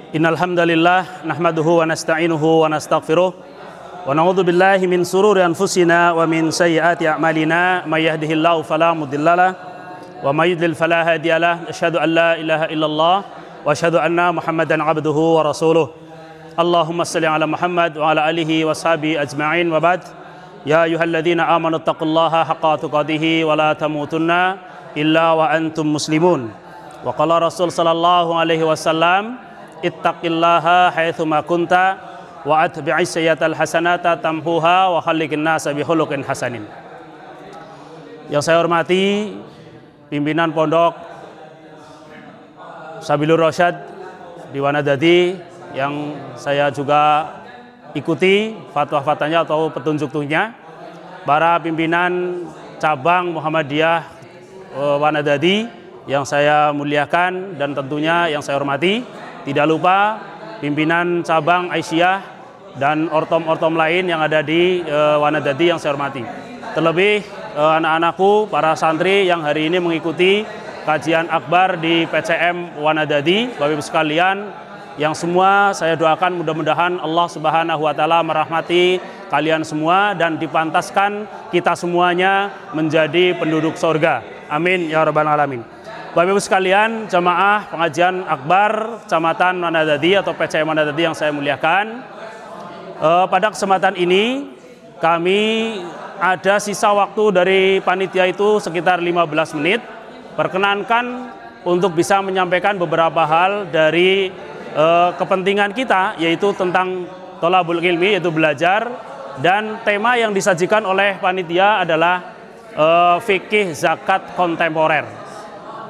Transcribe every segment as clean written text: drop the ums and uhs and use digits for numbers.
Innal hamdalillah nahmaduhu wa nasta'inuhu wa nastaghfiruh wa na'udzu billahi min sururi anfusina wa min sayyiati a'malina may yahdihillahu fala mudhillalah wa may yudlil fala hadiyalah. Asyhadu an la ilaha illallah wa asyhadu anna Muhammadan abduhu wa rasuluh. Allahumma shalli ala Muhammad wa ala alihi wa sahbihi ajma'in wa ba'd. Ya ayyuhalladzina amanu taqullaha haqqa tuqatih wa la tamutunna illa wa antum muslimun. Wa qala Rasul sallallahu alaihi wasallam, ittaqillaha haitsu ma kunta wa atbi'is sayyi'atal hasanata tamhuha wa khalliqin nasa bi khuluqin hasanin. Yang saya hormati pimpinan Pondok Sabilur Rasyad di Wanadadi, yang saya juga ikuti fatwa-fatwanya atau petunjuk-petunjuknya, para pimpinan cabang Muhammadiyah Wanadadi yang saya muliakan dan tentunya yang saya hormati. Tidak lupa pimpinan cabang Aisyah dan ortom-ortom lain yang ada di Wanadadi yang saya hormati. Terlebih anak-anakku, para santri yang hari ini mengikuti kajian akbar di PCM Wanadadi, Bapak Ibu sekalian, yang semua saya doakan mudah-mudahan Allah Subhanahu wa taala merahmati kalian semua dan dipantaskan kita semuanya menjadi penduduk surga. Amin ya rabbal alamin. Bapak Ibu sekalian, jamaah pengajian akbar Kecamatan Wanadadi atau PCM Wanadadi yang saya muliakan, pada kesempatan ini kami ada sisa waktu dari panitia itu sekitar 15 menit. Perkenankan untuk bisa menyampaikan beberapa hal dari kepentingan kita, yaitu tentang tholabul ilmi, yaitu belajar, dan tema yang disajikan oleh panitia adalah fikih zakat kontemporer.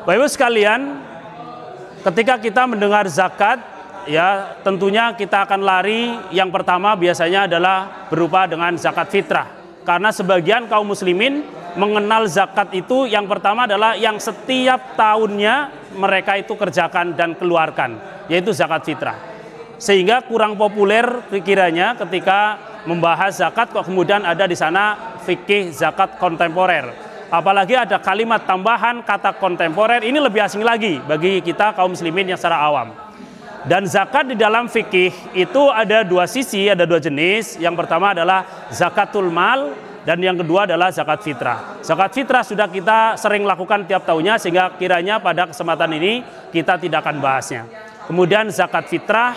Bapak Ibu sekalian, ketika kita mendengar zakat, ya tentunya kita akan lari yang pertama biasanya adalah berupa dengan zakat fitrah. Karena sebagian kaum muslimin mengenal zakat itu yang pertama adalah yang setiap tahunnya mereka itu kerjakan dan keluarkan, yaitu zakat fitrah. Sehingga kurang populer pikirannya ketika membahas zakat kok kemudian ada di sana fikih zakat kontemporer. Apalagi ada kalimat tambahan kata kontemporer, ini lebih asing lagi bagi kita kaum muslimin yang secara awam. Dan zakat di dalam fikih itu ada dua sisi, ada dua jenis. Yang pertama adalah zakatul mal dan yang kedua adalah zakat fitrah. Zakat fitrah sudah kita sering lakukan tiap tahunnya sehingga kiranya pada kesempatan ini kita tidak akan bahasnya. Kemudian zakat fitrah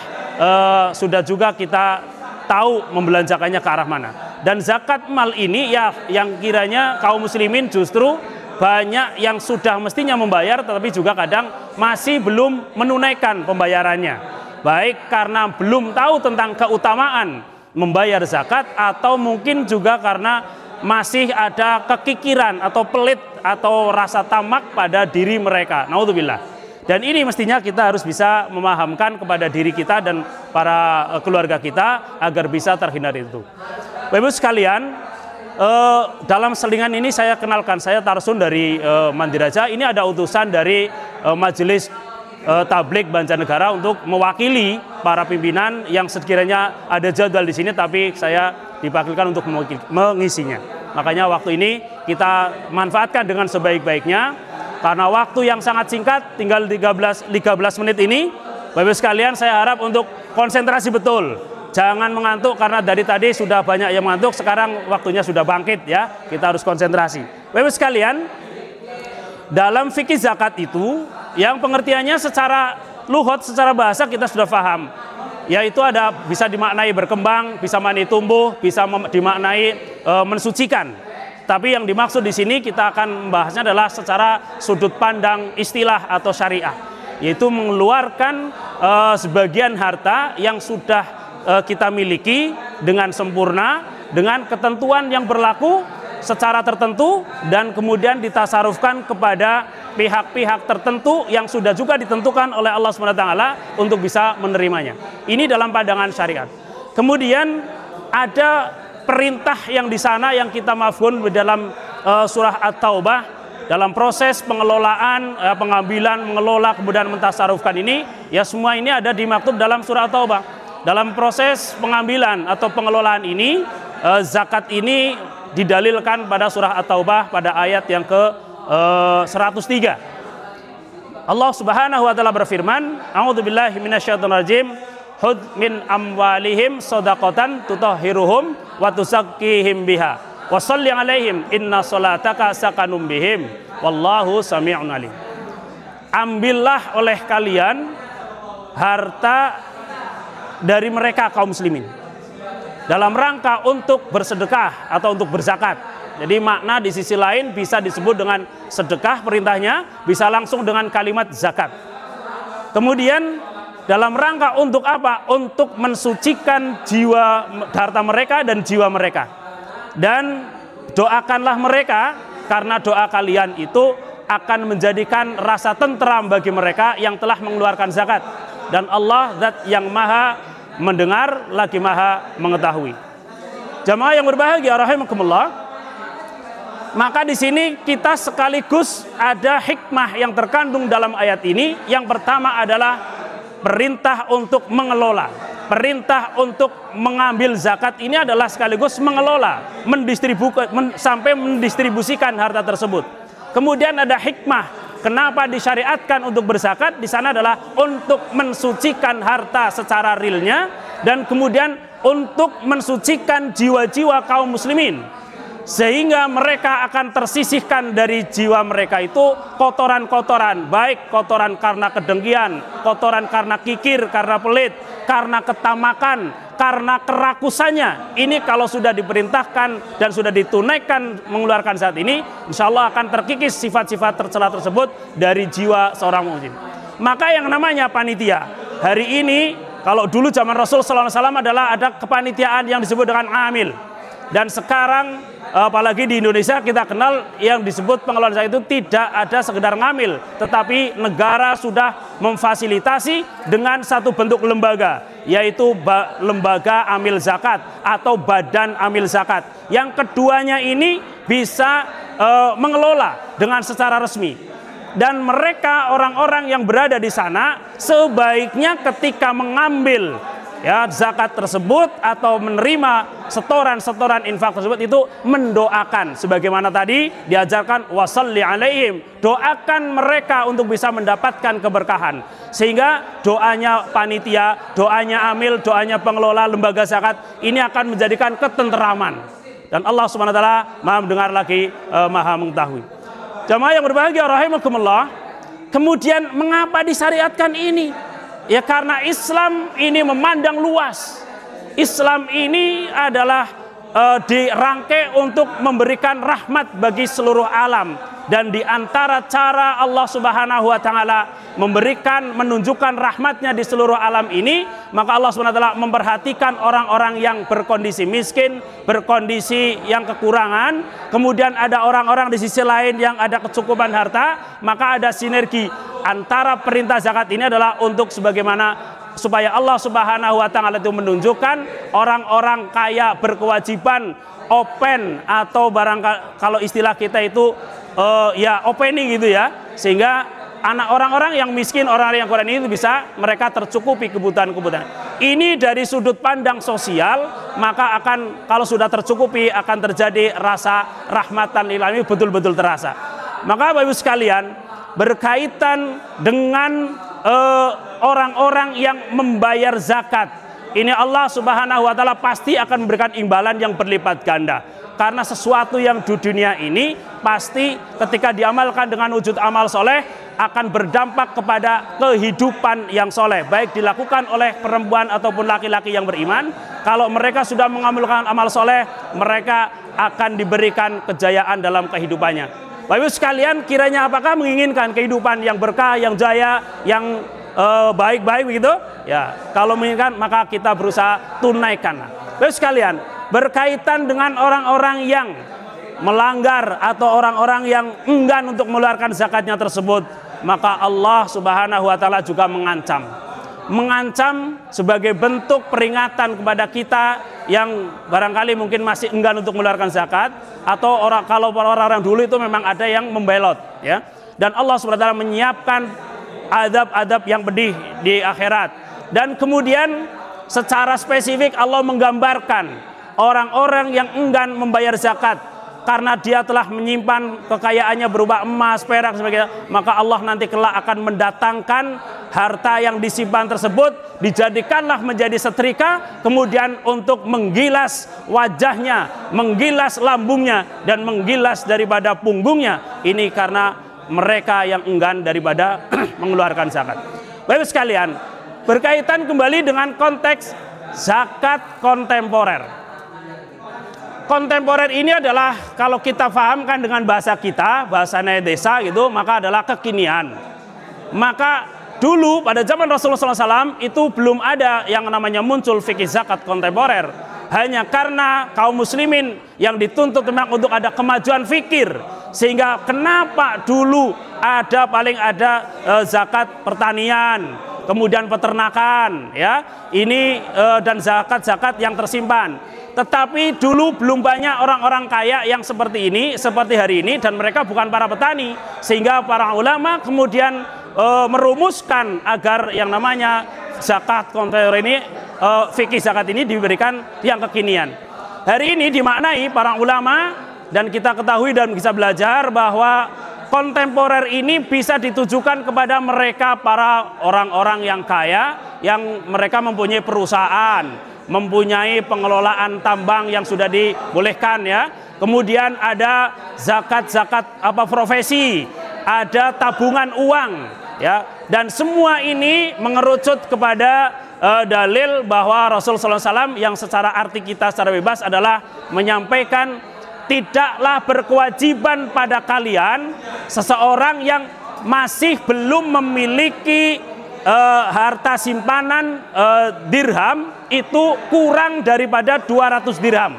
sudah juga kita tahu membelanjakannya ke arah mana. Dan zakat mal ini ya yang kiranya kaum muslimin justru banyak yang sudah mestinya membayar tetapi juga kadang masih belum menunaikan pembayarannya. Baik karena belum tahu tentang keutamaan membayar zakat atau mungkin juga karena masih ada kekikiran atau pelit atau rasa tamak pada diri mereka. Naudzubillah. Dan ini mestinya kita harus bisa memahamkan kepada diri kita dan para keluarga kita agar bisa terhindar itu. Bapak Ibu sekalian, dalam selingan ini saya kenalkan, saya Tarsun dari Mandiraja. Ini ada utusan dari Majelis Tabligh Banjarnegara untuk mewakili para pimpinan yang sekiranya ada jadwal di sini, tapi saya dipanggilkan untuk mengisinya. Makanya waktu ini kita manfaatkan dengan sebaik-baiknya. Karena waktu yang sangat singkat, tinggal 13 menit ini, Bapak Ibu sekalian, saya harap untuk konsentrasi betul. Jangan mengantuk karena dari tadi sudah banyak yang mengantuk, sekarang waktunya sudah bangkit ya. Kita harus konsentrasi. Bapak Ibu sekalian, dalam fikih zakat itu, yang pengertiannya secara lughot, secara bahasa kita sudah paham. Yaitu ada bisa dimaknai berkembang, bisa maknai tumbuh, bisa dimaknai mensucikan. Tapi yang dimaksud di sini kita akan membahasnya adalah secara sudut pandang istilah atau syariah, yaitu mengeluarkan sebagian harta yang sudah kita miliki dengan sempurna, dengan ketentuan yang berlaku secara tertentu dan kemudian ditasarufkan kepada pihak-pihak tertentu yang sudah juga ditentukan oleh Allah SWT untuk bisa menerimanya. Ini dalam pandangan syariat. Kemudian ada perintah yang di sana yang kita mafhum di dalam surah At-Taubah dalam proses pengelolaan, pengambilan, mengelola, kemudian mentasarufkan ini, ya semua ini ada dimaktub dalam surah At-Taubah. Dalam proses pengambilan atau pengelolaan ini, zakat ini didalilkan pada surah At-Taubah pada ayat yang ke 103. Allah Subhanahu wa taala berfirman, a'udzubillahi minasyaitonirrajim, hud min amwalihim shadaqatan tutahhiruhum wa tuzakkihim biha wa shalli 'alaihim inna sholataka sakanum bihim wallahu sami'un alim. Ambillah oleh kalian harta dari mereka kaum muslimin dalam rangka untuk bersedekah atau untuk berzakat. Jadi makna di sisi lain bisa disebut dengan sedekah perintahnya, bisa langsung dengan kalimat zakat. Kemudian dalam rangka untuk apa? Untuk mensucikan jiwa, harta mereka dan jiwa mereka. Dan doakanlah mereka, karena doa kalian itu akan menjadikan rasa tentram bagi mereka yang telah mengeluarkan zakat. Dan Allah zat yang maha mendengar lagi maha mengetahui. Jamaah yang berbahagia rahimakumullah, maka di sini kita sekaligus ada hikmah yang terkandung dalam ayat ini. Yang pertama adalah perintah untuk mengelola, perintah untuk mengambil zakat ini adalah sekaligus mengelola, sampai mendistribusikan harta tersebut. Kemudian ada hikmah kenapa disyariatkan untuk berzakat di sana adalah untuk mensucikan harta secara realnya, dan kemudian untuk mensucikan jiwa-jiwa kaum muslimin, sehingga mereka akan tersisihkan dari jiwa mereka itu kotoran-kotoran, baik kotoran karena kedengkian, kotoran karena kikir, karena pelit, karena ketamakan, karena kerakusannya. Ini kalau sudah diperintahkan dan sudah ditunaikan mengeluarkan saat ini, insya Allah akan terkikis sifat-sifat tercela tersebut dari jiwa seorang muslim. Maka yang namanya panitia hari ini, kalau dulu zaman Rasul SAW adalah ada kepanitiaan yang disebut dengan amil. Dan sekarang apalagi di Indonesia kita kenal yang disebut pengelolaan zakat itu tidak ada sekedar ngamil, tetapi negara sudah memfasilitasi dengan satu bentuk lembaga, yaitu lembaga amil zakat atau badan amil zakat. Yang keduanya ini bisa mengelola dengan secara resmi. Dan mereka orang-orang yang berada di sana sebaiknya ketika mengambil zakat tersebut atau menerima setoran-setoran infak tersebut itu mendoakan, sebagaimana tadi diajarkan wasalli alaihim, doakan mereka untuk bisa mendapatkan keberkahan. Sehingga doanya panitia, doanya amil, doanya pengelola lembaga zakat ini akan menjadikan ketenteraman, dan Allah Subhanahu wa taala maha mendengar lagi maha mengetahui. Jamaah yang berbahagia rahimakumullah, kemudian mengapa disyariatkan ini? Ya karena Islam ini memandang luas. Islam ini adalah dirangkai untuk memberikan rahmat bagi seluruh alam. Dan di antara cara Allah Subhanahu wa taala menunjukkan rahmatnya di seluruh alam ini, maka Allah Subhanahu wa taala memperhatikan orang-orang yang berkondisi miskin, berkondisi yang kekurangan. Kemudian ada orang-orang di sisi lain yang ada kecukupan harta, maka ada sinergi antara perintah zakat ini adalah untuk sebagaimana supaya Allah Subhanahu wa taala itu menunjukkan orang-orang kaya berkewajiban open, atau kalau istilah kita itu opening gitu ya, sehingga anak orang-orang yang miskin, orang-orang yang kurang ini bisa mereka tercukupi kebutuhan-kebutuhan. Ini dari sudut pandang sosial, maka akan kalau sudah tercukupi akan terjadi rasa rahmatan lil alamin, betul-betul terasa. Maka Bapak Ibu sekalian, berkaitan dengan orang-orang yang membayar zakat, ini Allah Subhanahu wa taala pasti akan memberikan imbalan yang berlipat ganda. Karena sesuatu yang di dunia ini pasti ketika diamalkan dengan wujud amal soleh akan berdampak kepada kehidupan yang soleh, baik dilakukan oleh perempuan ataupun laki-laki yang beriman. Kalau mereka sudah mengamalkan amal soleh, mereka akan diberikan kejayaan dalam kehidupannya. Bapak Ibu sekalian, kiranya apakah menginginkan kehidupan yang berkah, yang jaya, yang baik-baik begitu? Ya, kalau menginginkan maka kita berusaha tunaikan. Bapak Ibu sekalian, berkaitan dengan orang-orang yang melanggar atau orang-orang yang enggan untuk mengeluarkan zakatnya tersebut, maka Allah Subhanahu wa taala juga mengancam sebagai bentuk peringatan kepada kita yang barangkali mungkin masih enggan untuk mengeluarkan zakat, atau kalau orang-orang dulu itu memang ada yang membelot ya. Dan Allah Subhanahu wa taala menyiapkan adab-adab yang pedih di akhirat. Dan kemudian secara spesifik Allah menggambarkan orang-orang yang enggan membayar zakat, karena dia telah menyimpan kekayaannya berupa emas, perak, sebagainya, maka Allah nanti kelak akan mendatangkan harta yang disimpan tersebut, dijadikanlah menjadi setrika, kemudian untuk menggilas wajahnya, menggilas lambungnya, dan menggilas daripada punggungnya. Ini karena mereka yang enggan daripada mengeluarkan zakat. Bapak sekalian, berkaitan kembali dengan konteks zakat kontemporer. Kontemporer ini adalah, kalau kita fahamkan dengan bahasa kita, bahasanya desa gitu, maka adalah kekinian. Maka dulu pada zaman Rasulullah SAW itu belum ada yang namanya muncul fikih zakat kontemporer. Hanya karena kaum muslimin yang dituntut memang untuk ada kemajuan fikir, sehingga kenapa dulu paling ada zakat pertanian, kemudian peternakan, ya ini dan zakat-zakat yang tersimpan. Tetapi dulu belum banyak orang-orang kaya yang seperti ini, seperti hari ini, dan mereka bukan para petani, sehingga para ulama kemudian merumuskan agar yang namanya zakat kontemporer ini, fikih zakat ini diberikan yang kekinian. Hari ini dimaknai para ulama, dan kita ketahui dan bisa belajar bahwa kontemporer ini bisa ditujukan kepada mereka para orang-orang yang kaya, yang mereka mempunyai perusahaan, mempunyai pengelolaan tambang yang sudah dibolehkan, ya. Kemudian ada zakat-zakat profesi, ada tabungan uang, ya. Dan semua ini mengerucut kepada dalil bahwa Rasulullah SAW yang secara arti kita secara bebas adalah menyampaikan, tidaklah berkewajiban pada kalian seseorang yang masih belum memiliki harta simpanan dirham itu kurang daripada 200 dirham.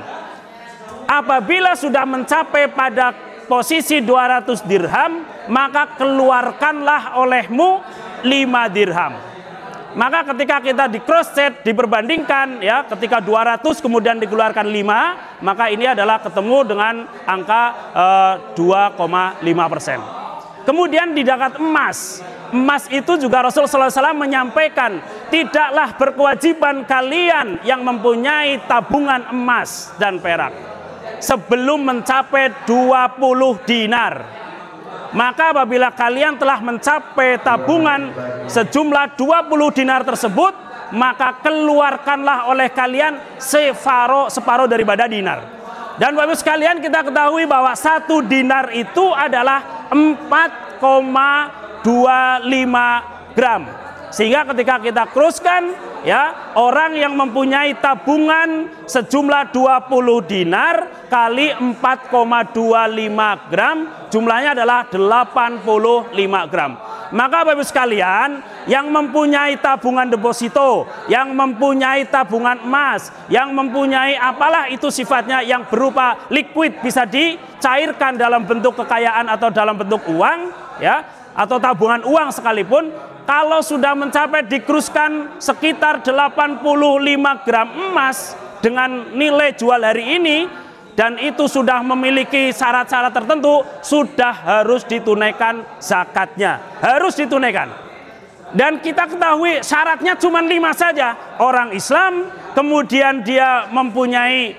Apabila sudah mencapai pada posisi 200 dirham, maka keluarkanlah olehmu 5 dirham. Maka ketika kita di cross check, diperbandingkan, ya, ketika 200 kemudian dikeluarkan 5, maka ini adalah ketemu dengan angka 2,5%. Kemudian di zakat emas, emas itu juga Rasulullah SAW menyampaikan, tidaklah berkewajiban kalian yang mempunyai tabungan emas dan perak sebelum mencapai 20 dinar. Maka apabila kalian telah mencapai tabungan sejumlah 20 dinar tersebut, maka keluarkanlah oleh kalian separuh daripada dinar. Dan Bapak sekalian, kita ketahui bahwa 1 dinar itu adalah 4,25 gram. Sehingga ketika kita kruskan, ya, orang yang mempunyai tabungan sejumlah 20 dinar kali 4,25 gram, jumlahnya adalah 85 gram. Maka Bapak sekalian, yang mempunyai tabungan deposito, yang mempunyai tabungan emas, yang mempunyai apalah itu sifatnya yang berupa liquid, bisa dicairkan dalam bentuk kekayaan atau dalam bentuk uang, ya, atau tabungan uang sekalipun, kalau sudah mencapai dikruskan sekitar 85 gram emas dengan nilai jual hari ini, dan itu sudah memiliki syarat-syarat tertentu, sudah harus ditunaikan zakatnya, harus ditunaikan. Dan kita ketahui syaratnya cuma 5 saja. Orang Islam, kemudian dia mempunyai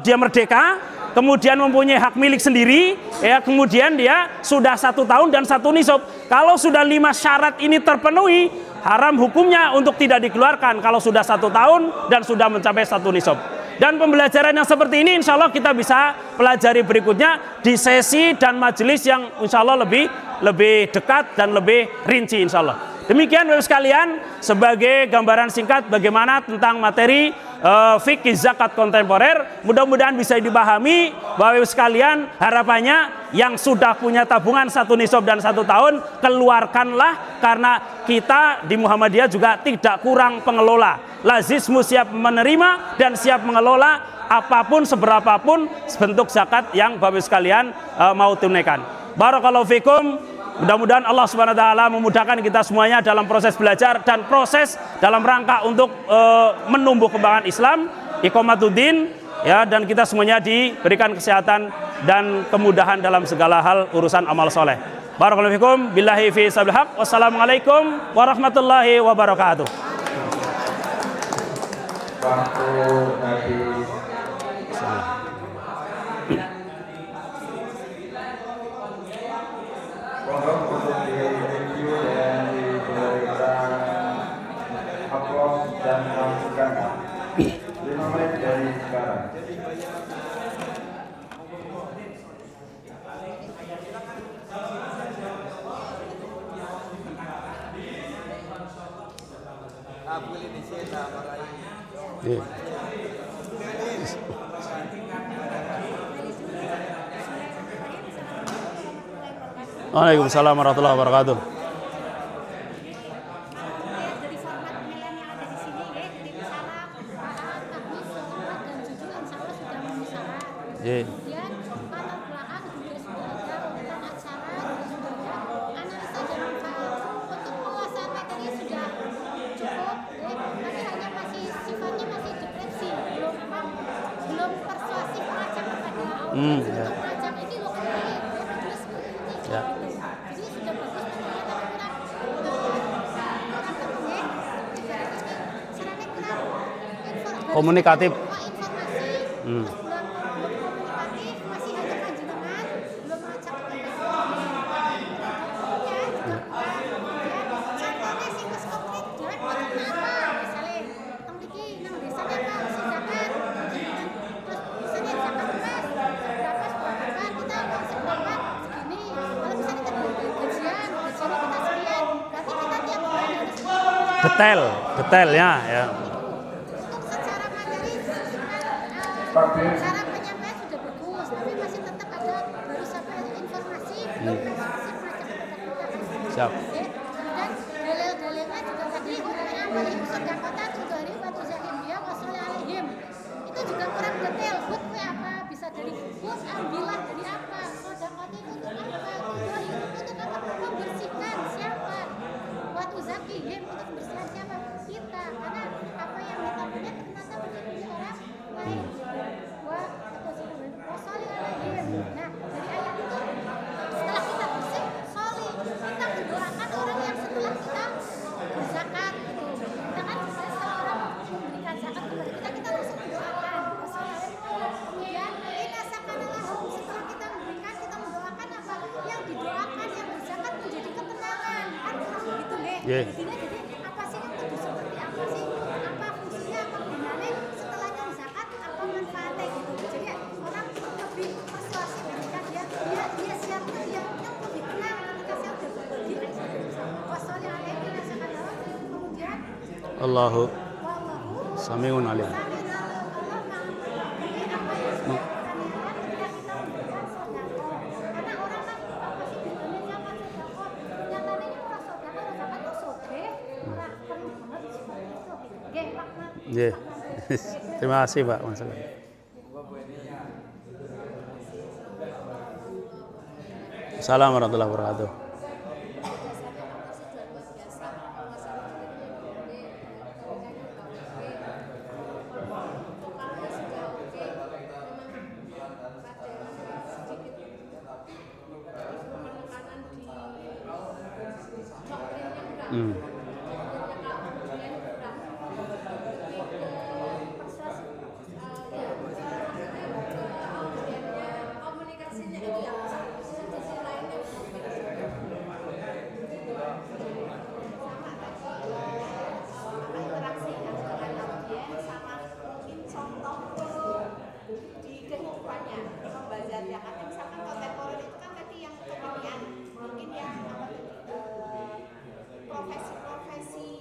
dia merdeka, kemudian mempunyai hak milik sendiri, ya, kemudian dia sudah 1 tahun dan 1 nisab. Kalau sudah 5 syarat ini terpenuhi, haram hukumnya untuk tidak dikeluarkan kalau sudah 1 tahun dan sudah mencapai 1 nisab. Dan pembelajaran yang seperti ini insya Allah kita bisa pelajari berikutnya di sesi dan majelis yang insya Allah lebih dekat dan lebih rinci insya Allah. Demikian Bapak sekalian, sebagai gambaran singkat bagaimana tentang materi fikih zakat kontemporer, mudah-mudahan bisa dipahami bahwa sekalian harapannya yang sudah punya tabungan 1 nisab dan 1 tahun, keluarkanlah, karena kita di Muhammadiyah juga tidak kurang pengelola. Lazismu siap menerima dan siap mengelola apapun seberapapun bentuk zakat yang Bapak sekalian mau tunaikan. Barakallahu fikum. Mudah-mudahan Allah Subhanahu wa taala memudahkan kita semuanya dalam proses belajar dan proses dalam rangka untuk menumbuh kembangan Islam, iqamatuddin, ya, dan kita semuanya diberikan kesehatan dan kemudahan dalam segala hal urusan amal soleh. Barakallahu fikum, billahi fi sabil haq. Wassalamualaikum warahmatullahi wabarakatuh. Waalaikumsalam warahmatullahi wabarakatuh. Dari format pemilihan yang ada di sini ya, jadi misalnya Tabis, Sholawat, dan Jujur insya Allah sudah memenuhi syarat. Kemudian latar belakang juga sudah ada, urutan acara juga sudah ada, analisa dan manfaat. Untuk penguasaan materi sudah cukup, tapi hanya masih sifatnya masih deskripsi, belum persuasif mengajak kepada audiens untuk mengajak ini loh kembali, terus seperti ini. Ya. Jadi sudah bagus materinya tapi kurang ketemu. Syaratnya kurang Komunikatif. informasi, belum komunikatif, masih hanya panjenengan, belum mengajak contohnya sing wis konkret dhewek mboten apa, misalnya teng iki nang desane Pak sisakan, terus misalnya zakat emas berapa kita uang seberapa segini, kalau misalnya kita gajian kita sekian, berarti kita tiap bulan harus Detailnya ya. untuk secara materi cara penyampaian sudah bagus, tapi masih tetap ada baru sampai informasi belum persuasif macam kita. Siap. Dan dalil-dalilnya juga tadi apa itu sedekatan tudari wa tuzahim dia wasole alaihim. Itu juga kurang detail. Hukumnya apa? Bisa dari bus ambillah dari apa? Sedekat itu untuk apa? Tudari untuk apa? Membersihkan siapa? Wa tuzahim untuk membersihkan siapa? Kita. Karena apa yang kita punya ternyata punya orang lain. Wasole alaihim. Nah, dari ayat itu setelah kita bersih, soli, kita mendoakan orang yang setelah kita berzakat gitu. Kita kan setelah orang memberikan zakat kepada kita langsung mendoakan. Kemudian kita sakanalahum, setelah kita memberikan, kita mendoakan apa? Yang didoakan, yang berzakat menjadi ketenangan. Kan gitu deh. Intinya jadi apa sih yang kudu seperti apa sih? Apa fungsinya, apa gunanya? Setelahnya zakat, apa manfaatnya gitu. Jadi orang lebih persuasif ketika dia siap, dia lebih tenang ketika saya udah berbagi. Wassalli alaihi wa sallam. Kemudian Allahu wallahu samiun alim. Yeah. Terima kasih Pak. Assalamualaikum warahmatullahi wabarakatuh.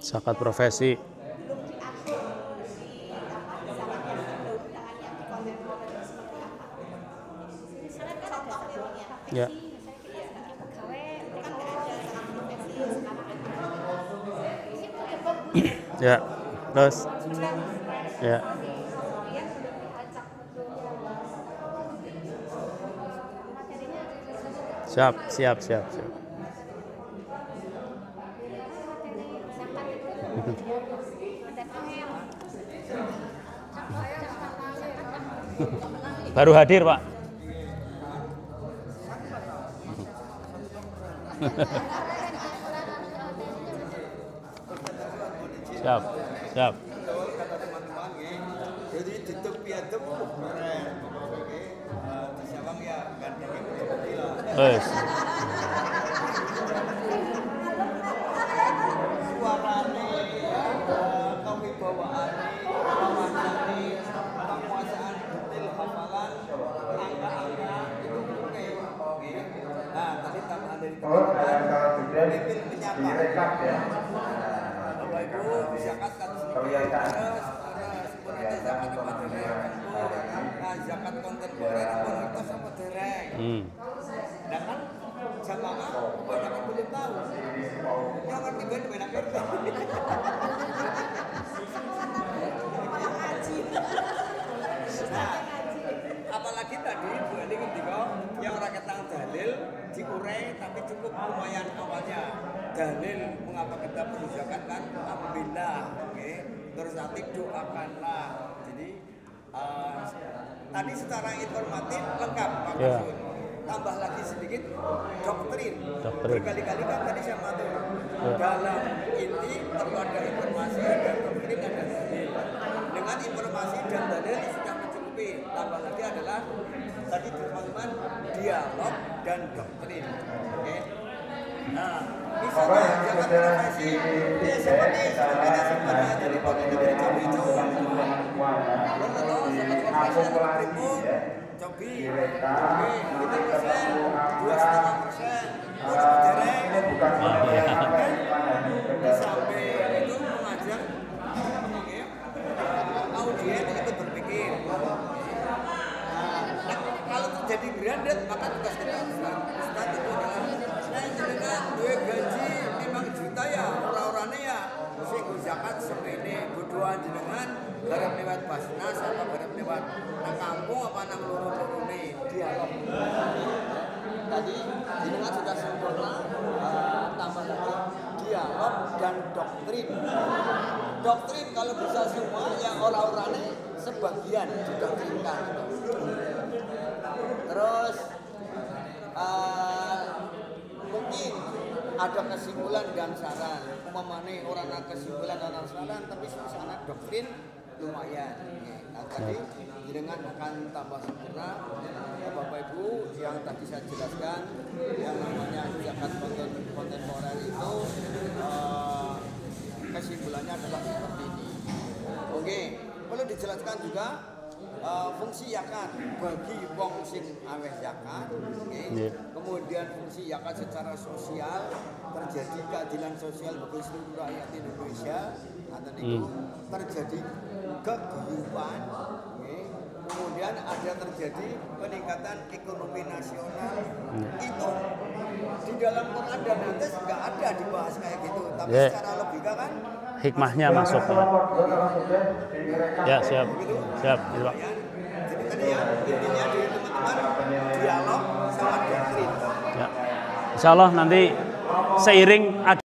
Zakat profesi. Ya. Ya. Terus. Ya. Siap. Baru hadir, Pak. Siap. Jadi tutup piatu keren. Siabang ya gandeng Wes. Suarane, kewibawaane, kawasan, penguasaan detail Bapak Ibu zakat kan sedikit terus kemudian zakat apa dereng nah zakat kontemporer komunitas apa dereng nah kan jamaah kebanyakan belum tahu yang ngerti ben benak ngerti nah apalagi tadi Bu Eli ngendika yang ora ketang dalil diurai tapi cukup lumayan awalnya dalil mengapa kita perlu zakat kan alhamdulillah oke terus nanti doakanlah jadi tadi secara informatif lengkap Pak Kasun tambah lagi sedikit doktrin. Berkali-kali kan tadi saya matur dalam inti perlu ada informasi ada doktrin ada dalil dengan informasi dan dalil sudah mencukupi tambah lagi adalah tadi teman-teman dialog dan doktrin oke nah misalnya jangan profesi ya seperti sebenarnya dari politik dari cobi itu lalu sangat profesi pribun cobi oke kita persen 2,5% orang dereng di samping itu mengajak audien ikut berpikir kalau terjadi branded maka tugas kita Ustaz itu adalah saya jenengan duwe gaji 5 juta ya ora-orane ya sing zakat semene bodohan jenengan garap lewat Basnas apa garap lewat nang kampung apa nang loro-lorone dialog tadi jenengan sudah sempurna tambah lagi dialog dan doktrin kalau bisa semua yang orang-orangnya sebagian didoktrinkan terus mungkin ada kesimpulan dan saran umpamane orang ada kesimpulan dan saran tapi suasana doktrin lumayan nah tadi dengan akan tambah sempurna Bapak Ibu yang tadi saya jelaskan yang namanya zakat kontemporer itu kesimpulannya adalah seperti ini oke perlu dijelaskan juga fungsi zakat bagi wong sing aweh zakat kemudian fungsi zakat secara sosial terjadi keadilan sosial bagi seluruh rakyat Indonesia atau itu terjadi keguyuban kemudian ada terjadi peningkatan ekonomi nasional itu di dalam Quran dan hadis nggak ada dibahas kayak gitu tapi secara logika kan hikmahnya masuk ya siap siap gitu. Jadi tadi ya intinya dari teman-teman dialog sama doktrin ya. Insya Allah nanti seiring